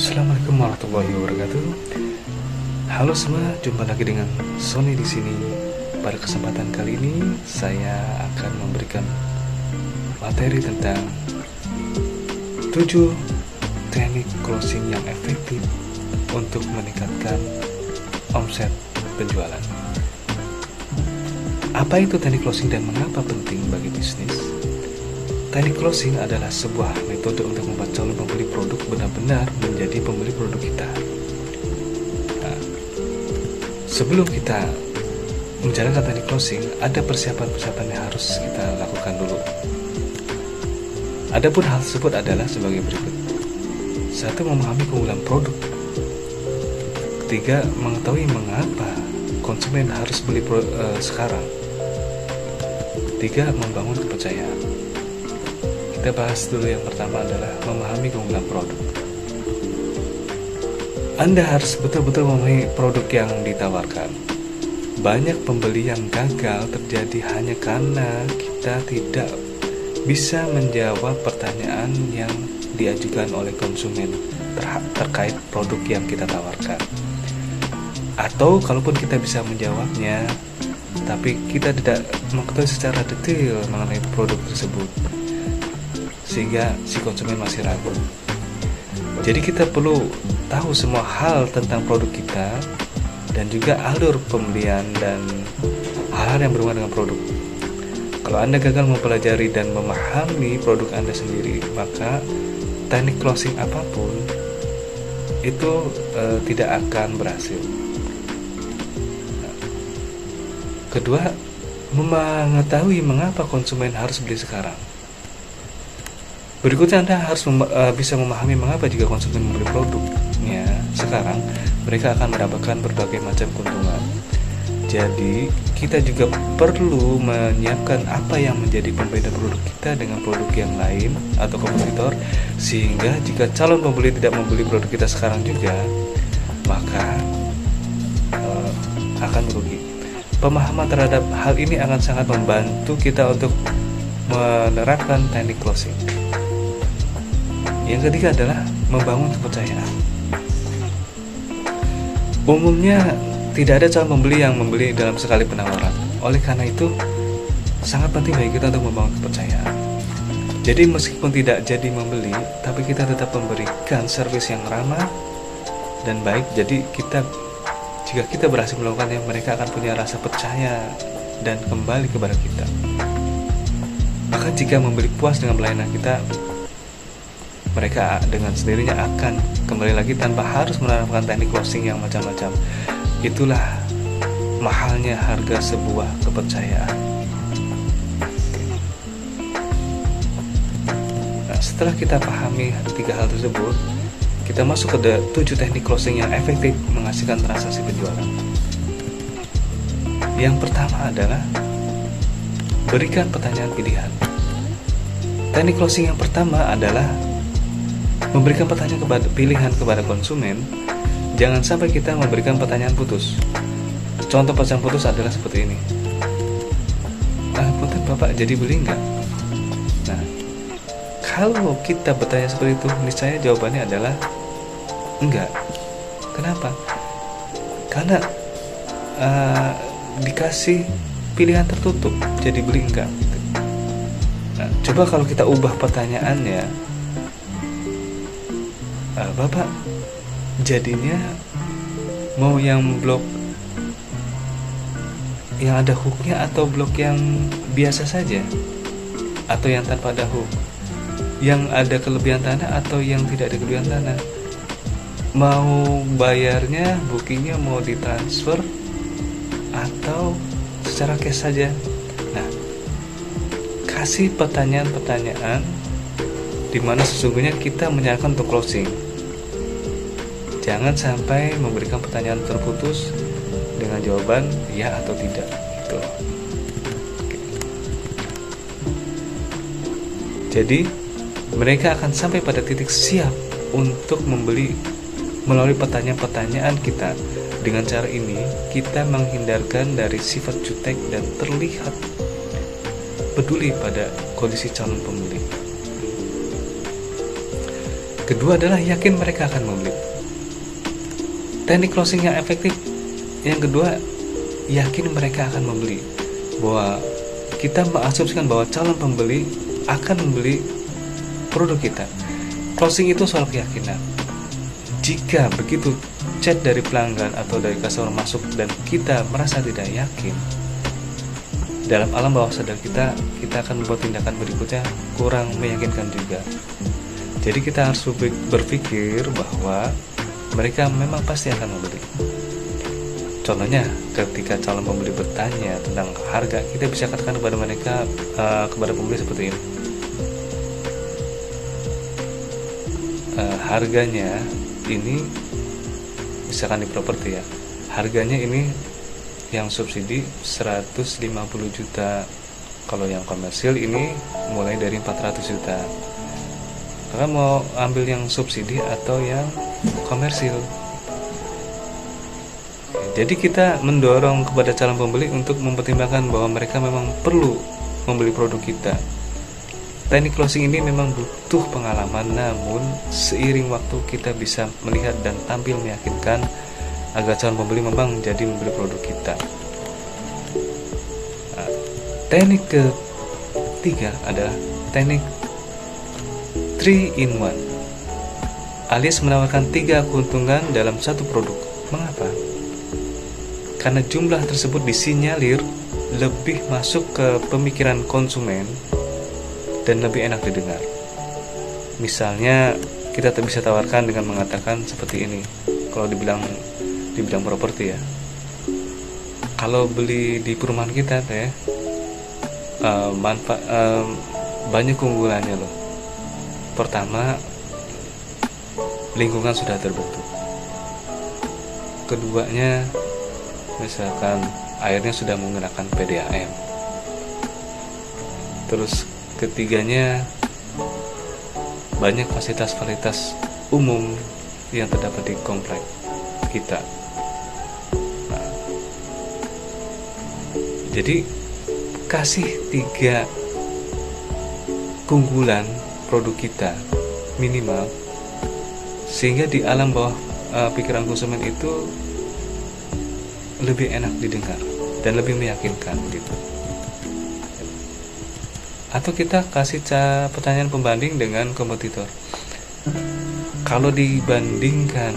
Assalamualaikum warahmatullahi wabarakatuh. Halo semua, jumpa lagi dengan Sony di sini. Pada kesempatan kali ini, saya akan memberikan materi tentang 7 teknik closing yang efektif untuk meningkatkan omset penjualan. Apa itu teknik closing dan mengapa penting bagi bisnis? Teknik closing adalah sebuah metode untuk membuat calon pembeli produk benar-benar menjadi pembeli produk kita. Nah, sebelum kita menjalankan teknik closing, ada persiapan-persiapan yang harus kita lakukan dulu. Adapun hal tersebut adalah sebagai berikut. 1. Memahami keunggulan produk. 3. Mengetahui mengapa konsumen harus beli sekarang. 3. Membangun kepercayaan. Kita bahas dulu yang pertama adalah memahami keunggulan produk. Anda harus betul-betul memahami produk yang ditawarkan. Banyak pembeli yang gagal terjadi hanya karena kita tidak bisa menjawab pertanyaan yang diajukan oleh konsumen terkait produk yang kita tawarkan. Atau kalaupun kita bisa menjawabnya, tapi kita tidak mengetahui secara detail mengenai produk tersebut, sehingga si konsumen masih ragu. Jadi kita perlu tahu semua hal tentang produk kita dan juga alur pembelian dan hal-hal yang berhubungan dengan produk. Kalau Anda gagal mempelajari dan memahami produk Anda sendiri, maka teknik closing apapun itu tidak akan berhasil. Kedua, mengetahui mengapa konsumen harus beli sekarang. Berikutnya, Anda harus bisa memahami mengapa jika konsumen membeli produknya sekarang, mereka akan mendapatkan berbagai macam keuntungan. Jadi, kita juga perlu menyiapkan apa yang menjadi pembeda produk kita dengan produk yang lain atau kompetitor, sehingga jika calon pembeli tidak membeli produk kita sekarang juga, maka akan merugi. Pemahaman terhadap hal ini akan sangat membantu kita untuk menerapkan teknik closing. Yang ketiga adalah membangun kepercayaan. Umumnya tidak ada calon pembeli yang membeli dalam sekali penawaran. Oleh karena itu, sangat penting bagi kita untuk membangun kepercayaan. Jadi meskipun tidak jadi membeli, tapi kita tetap memberikan servis yang ramah dan baik. Jadi jika kita berhasil melakukannya, mereka akan punya rasa percaya dan kembali kepada kita. Bahkan jika membeli puas dengan pelayanan kita, mereka dengan sendirinya akan kembali lagi tanpa harus menerapkan teknik closing yang macam-macam. Itulah mahalnya harga sebuah kepercayaan. Nah, setelah kita pahami 3 hal tersebut, kita masuk ke 7 teknik closing yang efektif menghasilkan transaksi penjualan. Yang pertama adalah berikan pertanyaan pilihan. Teknik closing yang pertama adalah memberikan pertanyaan pilihan kepada konsumen. Jangan sampai kita memberikan pertanyaan putus. Contoh pertanyaan putus adalah seperti ini. Punten Bapak, jadi beli enggak? Nah, kalau kita bertanya seperti itu, niscaya jawabannya adalah enggak. Kenapa? Karena dikasih pilihan tertutup, jadi beli enggak. Nah, coba kalau kita ubah pertanyaannya, Bapak, jadinya mau yang blok yang ada hooknya atau blok yang biasa saja, atau yang tanpa ada hook, yang ada kelebihan tanah atau yang tidak ada kelebihan tanah, mau bayarnya, bookingnya mau ditransfer atau secara cash saja. Nah, kasih pertanyaan-pertanyaan di mana sesungguhnya kita menyarankan untuk closing. Jangan sampai memberikan pertanyaan terputus dengan jawaban ya atau tidak. Gitu. Jadi mereka akan sampai pada titik siap untuk membeli melalui pertanyaan-pertanyaan kita. Dengan cara ini kita menghindarkan dari sifat jutek dan terlihat peduli pada kondisi calon pembeli. Kedua adalah yakin mereka akan membeli. Teknik closing yang efektif yang kedua, yakin mereka akan membeli. Bahwa kita mengasumsikan bahwa calon pembeli akan membeli produk kita. Closing itu soal keyakinan. Jika begitu chat dari pelanggan atau dari customer masuk dan kita merasa tidak yakin, dalam alam bawah sadar kita akan membuat tindakan berikutnya kurang meyakinkan juga. Jadi kita harus berpikir bahwa mereka memang pasti akan membeli. Contohnya, ketika calon pembeli bertanya tentang harga, kita bisa katakan kepada mereka, kepada pembeli seperti ini. Harganya ini, misalkan di properti ya, harganya ini yang subsidi 150 juta. Kalau yang komersil ini mulai dari 400 juta. Kakak mau ambil yang subsidi atau yang komersil? Jadi kita mendorong kepada calon pembeli untuk mempertimbangkan bahwa mereka memang perlu membeli produk kita. Teknik closing ini memang butuh pengalaman, namun seiring waktu kita bisa melihat dan tampil meyakinkan agar calon pembeli memang jadi membeli produk kita. Nah, teknik ketiga adalah teknik 3 in 1, alias menawarkan 3 keuntungan dalam satu produk. Mengapa? Karena jumlah tersebut disinyalir lebih masuk ke pemikiran konsumen dan lebih enak didengar. Misalnya kita bisa tawarkan dengan mengatakan seperti ini. Kalau di bidang properti ya, kalau beli di perumahan kita teh banyak keunggulannya loh. Pertama, lingkungan sudah terbentuk. Keduanya, misalkan airnya sudah menggunakan PDAM. Terus ketiganya, banyak fasilitas-fasilitas umum yang terdapat di komplek kita. Nah, jadi kasih 3 keunggulan produk kita minimal, sehingga di alam bawah pikiran konsumen itu lebih enak didengar dan lebih meyakinkan gitu. Atau kita kasih pertanyaan pembanding dengan kompetitor. Kalau dibandingkan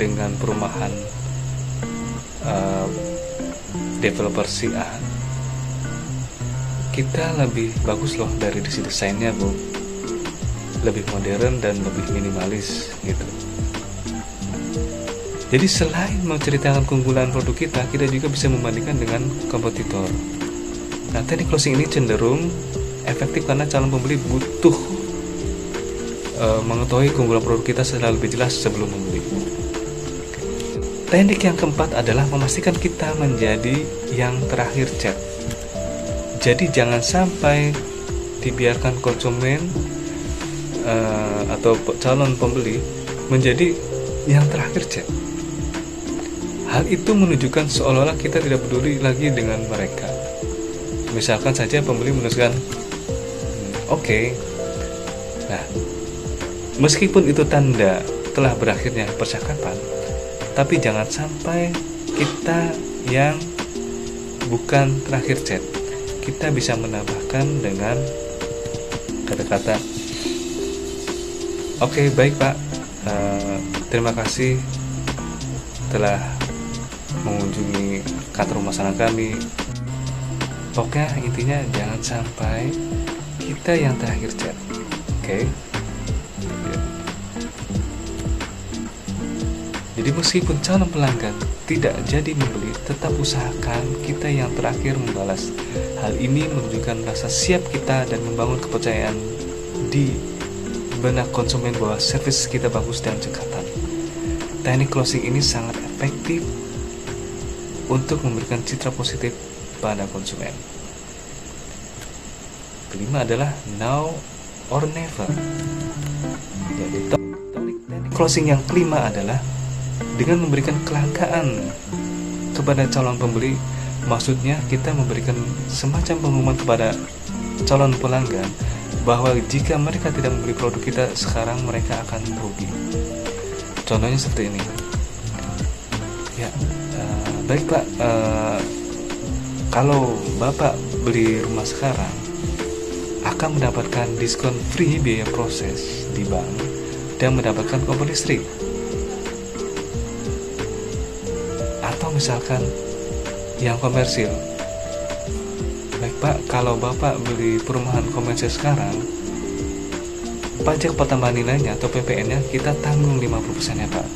dengan perumahan developer si A, kita lebih bagus loh dari sisi desainnya bu, lebih modern dan lebih minimalis gitu. Jadi selain menceritakan keunggulan produk kita juga bisa membandingkan dengan kompetitor. Nah, teknik closing ini cenderung efektif karena calon pembeli butuh mengetahui keunggulan produk kita secara lebih jelas sebelum membeli. Teknik yang keempat adalah memastikan kita menjadi yang terakhir chat. Jadi jangan sampai dibiarkan konsumen atau calon pembeli menjadi yang terakhir chat. Hal itu menunjukkan seolah-olah kita tidak peduli lagi dengan mereka. Misalkan saja pembeli menuliskan oke. Nah, meskipun itu tanda telah berakhirnya percakapan, tapi jangan sampai kita yang bukan terakhir chat. Kita bisa menambahkan dengan kata-kata oke, baik Pak, terima kasih telah mengunjungi kantor pemasaran kami. Pokoknya intinya jangan sampai kita yang terakhir chat. Oke. Jadi meskipun calon pelanggan tidak jadi membeli, tetap usahakan kita yang terakhir membalas. Hal ini menunjukkan rasa siap kita dan membangun kepercayaan di benak konsumen bahwa servis kita bagus dan cekatan. Teknik closing ini sangat efektif untuk memberikan citra positif pada konsumen. Kelima adalah now or never. Jadi teknik closing yang kelima adalah dengan memberikan kelangkaan kepada calon pembeli. Maksudnya kita memberikan semacam pengumuman kepada calon pelanggan bahwa jika mereka tidak membeli produk kita sekarang, mereka akan rugi. Contohnya seperti ini. Ya, baik Pak, kalau Bapak beli rumah sekarang akan mendapatkan diskon free biaya proses di bank dan mendapatkan kompor listrik. Atau misalkan yang komersil, baik Pak, kalau Bapak beli perumahan komersil sekarang, pajak pertambahan nilainya atau PPN-nya kita tanggung 50% ya Pak.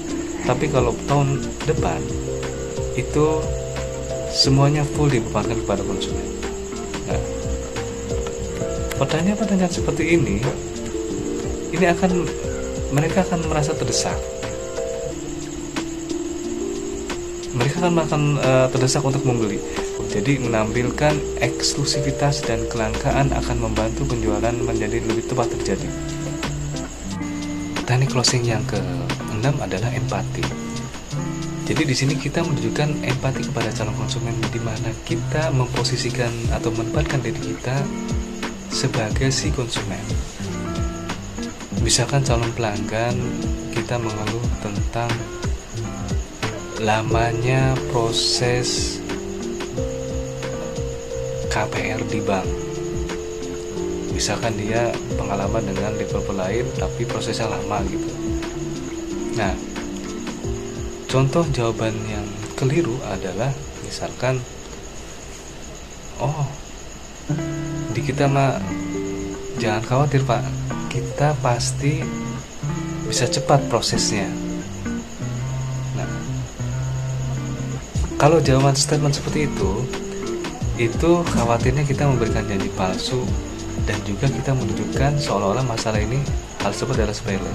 Tapi kalau tahun depan itu semuanya full dibebankan kepada konsumen. Nah, pertanyaan-pertanyaan seperti ini mereka akan merasa terdesak. Mereka akan terdesak untuk membeli. Jadi menampilkan eksklusivitas dan kelangkaan akan membantu penjualan menjadi lebih tepat terjadi. Teknik closing yang ke-6 adalah empati. Jadi di sini kita menunjukkan empati kepada calon konsumen, di mana kita memposisikan atau menempatkan diri kita sebagai si konsumen. Misalkan calon pelanggan, kita mengeluh tentang lamanya proses KPR di bank. Misalkan dia pengalaman dengan developer lain tapi prosesnya lama gitu. Nah, contoh jawaban yang keliru adalah misalkan, di kita mah jangan khawatir Pak, kita pasti bisa cepat prosesnya. Nah, kalau jawaban statement seperti itu khawatirnya kita memberikan janji palsu, dan juga kita menunjukkan seolah-olah masalah ini hal tersebut adalah sepele.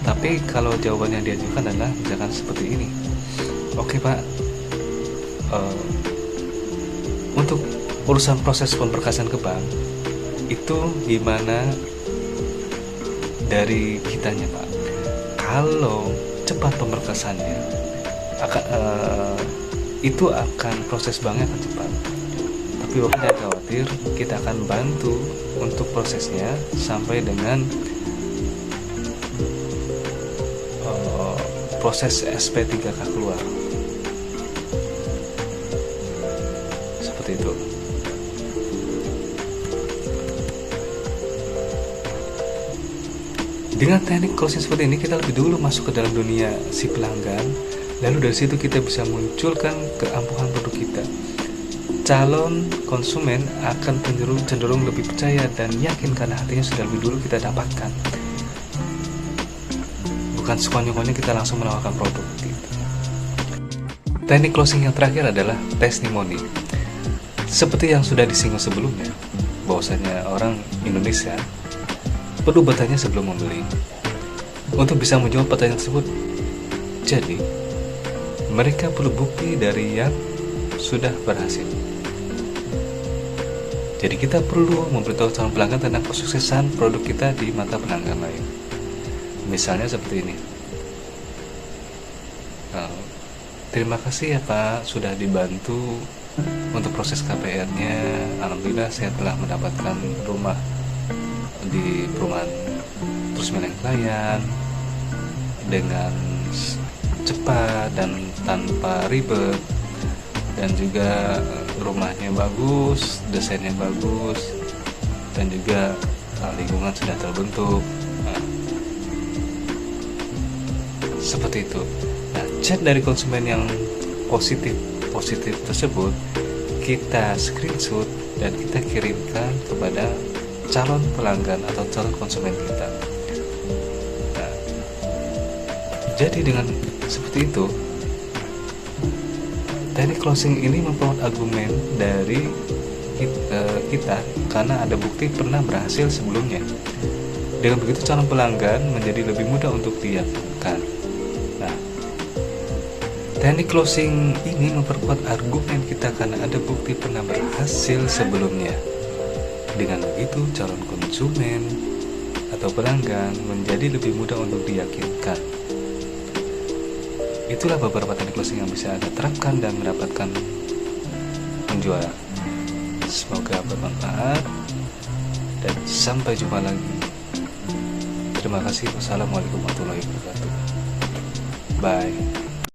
Tapi kalau jawaban yang diajukan adalah misalkan seperti ini, oke Pak, untuk urusan proses pemberkasan ke bank itu gimana dari kitanya Pak? Kalau cepat pemberkasannya itu akan proses banknya akan cepat. Tapi Bapak jangan khawatir, kita akan bantu untuk prosesnya sampai dengan proses SP3K keluar. Seperti itu. Dengan teknik closing seperti ini, kita lebih dulu masuk ke dalam dunia si pelanggan. Lalu dari situ kita bisa munculkan keampuhan produk kita. Calon konsumen akan cenderung lebih percaya dan yakin karena hatinya sudah lebih dulu kita dapatkan. Bukan sekonyong-konyong kita langsung menawarkan produk gitu. Teknik closing yang terakhir adalah testimoni. Seperti yang sudah disinggung sebelumnya, bahwasanya orang Indonesia perlu bertanya sebelum membeli. Untuk bisa menjawab pertanyaan tersebut, jadi mereka perlu bukti dari yang sudah berhasil. Jadi kita perlu memberitahu calon pelanggan tentang kesuksesan produk kita di mata pelanggan lain. Misalnya seperti ini. Terima kasih ya Pak, sudah dibantu untuk proses KPR-nya. Alhamdulillah saya telah mendapatkan rumah di perumahan Terus Mileng Klien dengan cepat dan tanpa ribet, dan juga rumahnya bagus, desainnya bagus, dan juga lingkungan sudah terbentuk. Nah, seperti itu. Nah, chat dari konsumen yang positif tersebut kita screenshot dan kita kirimkan kepada calon pelanggan atau calon konsumen kita. Nah, jadi dengan seperti itu, teknik closing ini memperkuat argumen dari kita karena ada bukti pernah berhasil sebelumnya. Dengan begitu calon pelanggan menjadi lebih mudah untuk diyakinkan. Nah, teknik closing ini memperkuat argumen kita karena ada bukti pernah berhasil sebelumnya. Dengan begitu calon konsumen atau pelanggan menjadi lebih mudah untuk diyakinkan. Itulah beberapa teknik closing yang bisa Anda terapkan dan mendapatkan penjualan. Semoga bermanfaat. dan sampai jumpa lagi. Terima kasih. Wassalamualaikum warahmatullahi wabarakatuh. Bye.